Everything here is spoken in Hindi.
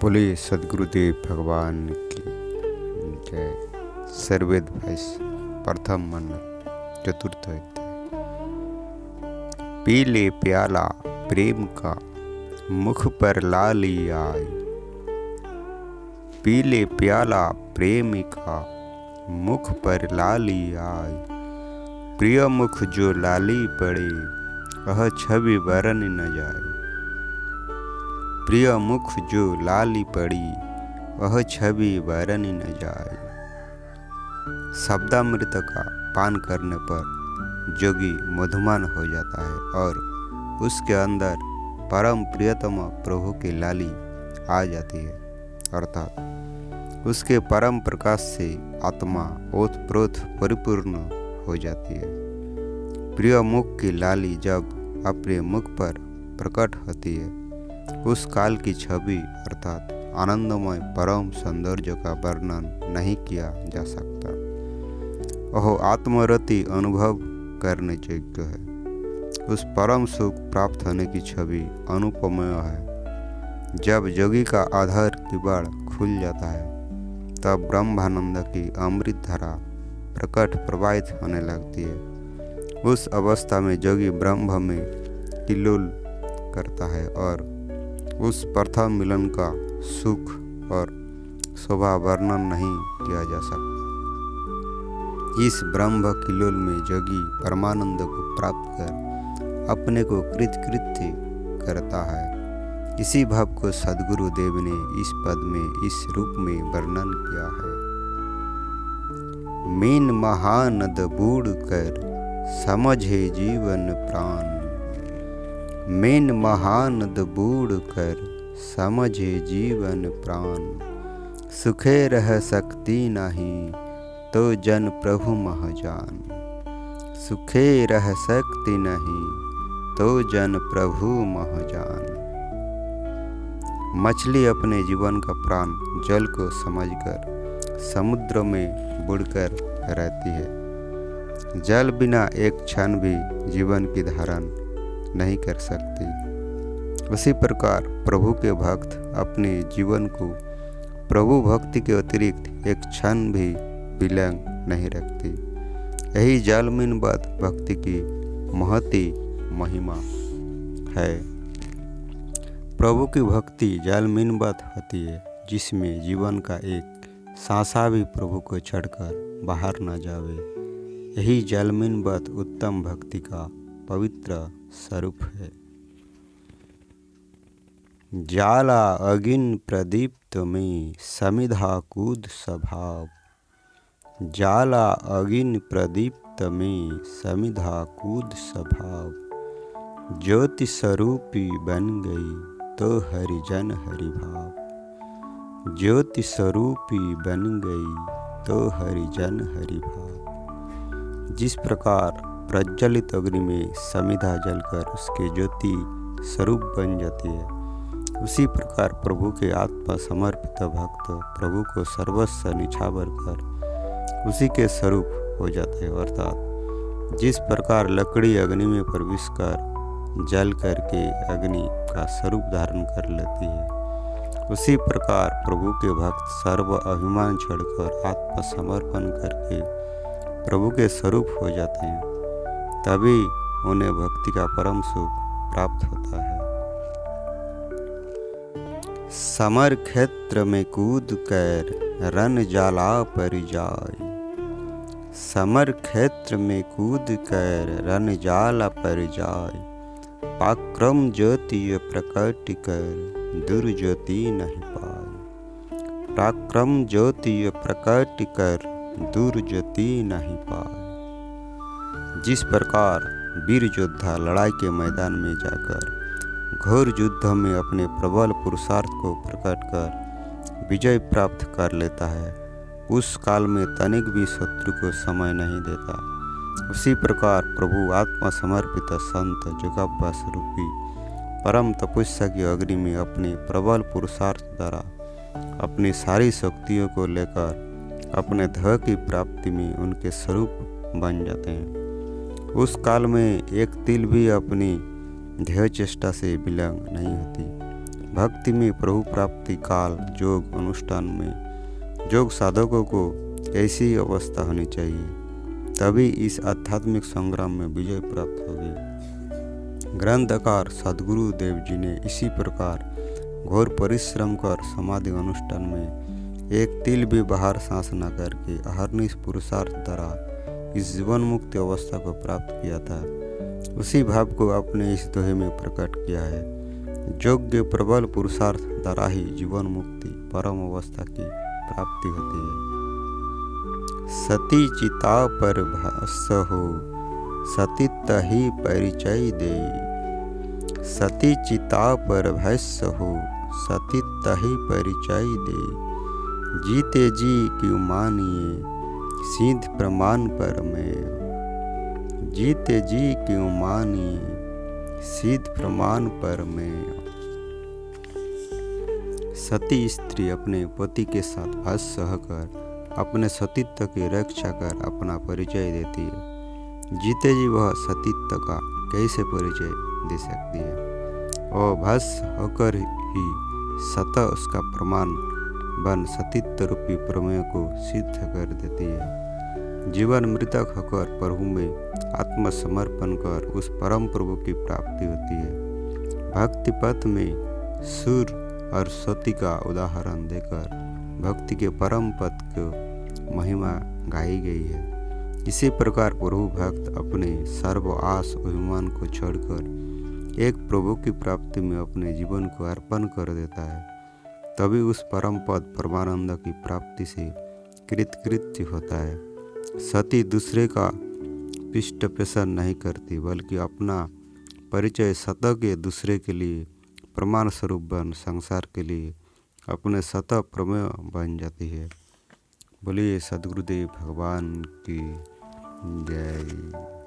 बोले सदगुरुदेव भगवान की जय। सर्वेद वैश्य प्रथम मंडल चतुर्थ अध्याय। पी ले प्याला प्रेम का मुख पर लाली आई। पी ले प्याला प्रेम का मुख पर लाली आई। प्रिय मुख जो लाली पड़े वह छवि वरन न जाए। प्रिय मुख जो लाली पड़ी वह छवि वरन न जाए। शब्दामृत का पान करने पर जोगी मधुमान हो जाता है और उसके अंदर परम प्रियतम प्रभु की लाली आ जाती है, अर्थात उसके परम प्रकाश से आत्मा ओतप्रोत परिपूर्ण हो जाती है। प्रिय मुख की लाली जब अपने मुख पर प्रकट होती है, उस काल की छवि अर्थात आनंदमय परम सौंदर्य का वर्णन नहीं किया जा सकता। वह आत्मरति अनुभव करने योग्य है। उस परम सुख प्राप्त होने की छवि अनुपमेय है। जब योगी का आधार किवाड़ खुल जाता है, तब ब्रह्मानंद की अमृत धारा प्रकट प्रवाहित होने लगती है। उस अवस्था में योगी ब्रह्म में किल्लोल करता है और उस प्रथम मिलन का सुख और शोभा वर्णन नहीं किया जा सकता। इस ब्रह्म किल्लोल में योगी परमानंद को प्राप्त कर अपने को कृतकृत्य करता है। इसी भाव को सदगुरु देव ने इस पद में इस रूप में वर्णन किया है। मीन महानद बूढ़ कर समझे जीवन प्राण। मीन महानद बूढ़ कर समझे जीवन प्राण। सुखे रह सकती नहीं तो जन प्रभु महजान। सुखे रह सकती नहीं तो जन प्रभु महजान। मछली अपने जीवन का प्राण जल को समझकर समुद्र में बुड़कर रहती है। जल बिना एक क्षण भी जीवन की धारण नहीं कर सकती। उसी प्रकार प्रभु के भक्त अपने जीवन को प्रभु भक्ति के अतिरिक्त एक क्षण भी विलंब नहीं रखती। यही जलमीनवत भक्ति की महती महिमा है। प्रभु की भक्ति जलमीनवत होती है, जिसमें जीवन का एक सांसा भी प्रभु को छोड़कर बाहर न जावे। यही जलमीनवत उत्तम भक्ति का पवित्र स्वरूप है। जाला अगिन प्रदीप्त में समिधा कूद स्वभाव। जाला अगिन प्रदीप्त में समिधा कूद स्वभाव। ज्योति स्वरूपी बन गई तो हरिजन हरिभाव। ज्योति स्वरूपी बन गई तो हरिजन हरिभाव। जिस प्रकार प्रज्वलित अग्नि में समिधा जलकर उसके ज्योति स्वरूप बन जाती है, उसी प्रकार प्रभु के आत्मा समर्पित भक्त प्रभु को सर्वस्व निछावर कर उसी के स्वरूप हो जाते हैं। अर्थात जिस प्रकार लकड़ी अग्नि में प्रवेश कर जल करके अग्नि का स्वरूप धारण कर लेती है, उसी प्रकार प्रभु के भक्त सर्व अभिमान छोड़कर आत्मसमर्पण करके प्रभु के स्वरूप हो जाते हैं। तभी उन्हें भक्ति का परम सुख प्राप्त होता है। समर क्षेत्र में कूद कर रन जाला पर जाए। समर क्षेत्र में कूद कर रन जाला पर जाए। पाक्रम ज्योति प्रकट कर दुर्ज्योति नहीं पाए। पराक्रम ज्योति प्रकट कर दुर्ज्योति नहीं पाए। जिस प्रकार वीर योद्धा लड़ाई के मैदान में जाकर घोर युद्ध में अपने प्रबल पुरुषार्थ को प्रकट कर विजय प्राप्त कर लेता है, उस काल में तनिक भी शत्रु को समय नहीं देता। उसी प्रकार प्रभु आत्मा समर्पित संत जोगाभ्यास स्वरूपी परम तपस्या की अग्नि में अपने प्रबल पुरुषार्थ द्वारा अपनी सारी शक्तियों को लेकर अपने ध्येय की प्राप्ति में उनके स्वरूप बन जाते हैं। उस काल में एक तिल भी अपनी ध्येय चेष्टा से विलंब नहीं होती। भक्ति में प्रभु प्राप्ति काल योग अनुष्ठान में योग साधकों को ऐसी ही अवस्था होनी चाहिए, तभी इस आध्यात्मिक संग्राम में विजय प्राप्त होगी। ग्रंथकार सदगुरु देव जी ने इसी प्रकार घोर परिश्रम कर समाधि अनुष्ठान में एक तिल भी बाहर सांस न करके अहर्निश पुरुषार्थ द्वारा इस जीवन मुक्ति अवस्था को प्राप्त किया था। उसी भाव को अपने इस दोहे में प्रकट किया है। योग्य प्रबल पुरुषार्थ द्वारा ही जीवन मुक्ति परम अवस्था की प्राप्ति होती है। सती चिता पर भाष्य हो, सतीत्व ही परिचय दे। सती चिता पर भाष्य हो, सतीत्व ही परिचय दे। जीते जी क्यों मानिए, सिद्ध प्रमाण पर में। जीते जी क्यों मानिए, सिद्ध प्रमाण पर में। सती स्त्री अपने पति के साथ भाष्य होकर अपने सतीत्व की रक्षा कर अपना परिचय देती है। जीते जी वह सतीत्व का कैसे परिचय दे सकती है? और भाष्य होकर ही सत उसका प्रमाण बन सतीत्व रूपी प्रमेय को सिद्ध कर देती है। जीवन मृतक होकर प्रभु में आत्मसमर्पण कर उस परम प्रभु की प्राप्ति होती है। भक्ति पथ में सूर और सती का उदाहरण देकर भक्ति के परम पद को महिमा गाई गई है। इसी प्रकार प्रभु भक्त अपने सर्व आस अभिमान को छोड़कर एक प्रभु की प्राप्ति में अपने जीवन को अर्पण कर देता है, तभी उस परम पद परमानंद की प्राप्ति से कृतकृत्य होता है। सती दूसरे का पृष्ठ पोषण नहीं करती, बल्कि अपना परिचय सत के दूसरे के लिए प्रमाण स्वरूप बन संसार के लिए अपने सत प्रमेय बन जाती है। बोलिए सद्गुरुदेव भगवान की जय।